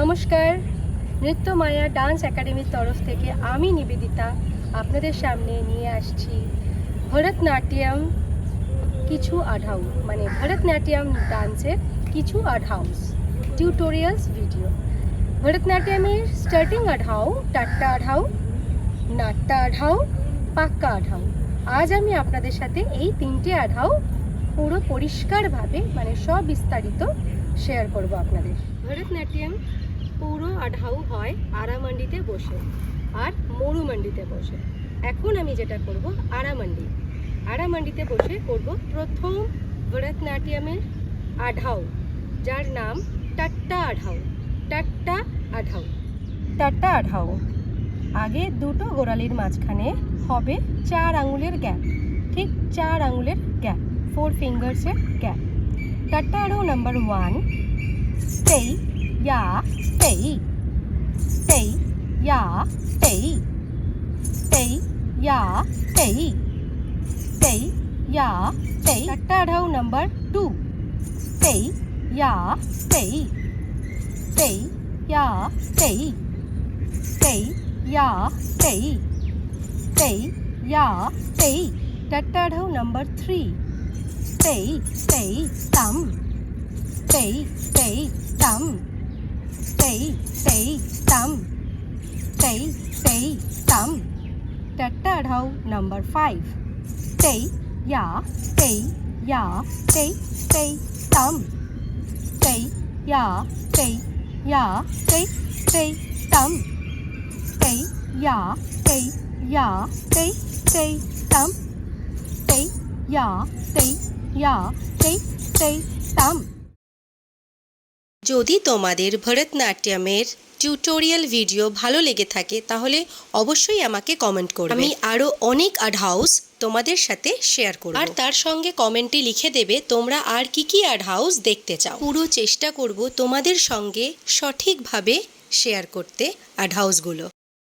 নমস্কার, নৃত্য মায়া ডান্স একাডেমির তরফ থেকে আমি নিবেদিতা আপনাদের সামনে নিয়ে আসছি ভরতনাট্যম কিছু আঢাউ, মানে ভরতনাট্যম ডান্সের কিছু আঢাউস টিউটোরিয়ালস ভিডিও। ভরতনাট্যমের স্টার্টিং আঢাউ, টাট্টা আঢাউ, নাট্টা আঢাউ, পাক্কা আঢাউ। আজ আমি আপনাদের সাথে এই তিনটে আঢাউ পুরো পরিষ্কারভাবে মানে সবিস্তারিত শেয়ার করব আপনাদের। ভরতনাট্যম পুরো আঢাউ হয় আরামান্ডিতে বসে আর মরুমান্ডিতে বসে। এখন আমি যেটা করব আরামান্ডিতে বসে করব প্রথম ভরতনাট্যমের আঢাউ, যার নাম টাট্টা আঢাউ। টাট্টা আঢাউ, টাট্টা আঢাউ। আগে দুটো গোড়ালির মাঝখানে হবে 4 আঙুলের গ্যাপ, ঠিক 4 আঙুলের গ্যাপ, 4 ফিঙ্গার্সের gap. Tatta adavu number 1, stay ya stay, stay ya stay, stay ya stay, stay ya stay. Tatta adavu number 2, stay ya stay, stay ya stay, stay ya stay, stay ya stay. Tatta adavu number 3, stay stay thumb, stay stay thumb, stay stay thumb, stay stay thumb. Tatta adavu number 5, stay ya stay, ya stay, stay thumb, stay ya stay, ya stay, stay thumb, stay ya stay, ya stay, stay thumb, stay ya stay, ya stay, stay thumb. যদি তোমাদের ভরতনাট্যমের tutorial video ভালো লেগে থাকে তাহলে অবশ্যই আমাকে comment করবে। আমি আরও অনেক আঢাউস তোমাদের সাথে শেয়ার করব, আর তার সঙ্গে কমেন্টে লিখে দেবে তোমরা আর কি আঢাউস দেখতে চাও। পুরো চেষ্টা করব তোমাদের সঙ্গে সঠিকভাবে শেয়ার করতে আঢাউসগুলো।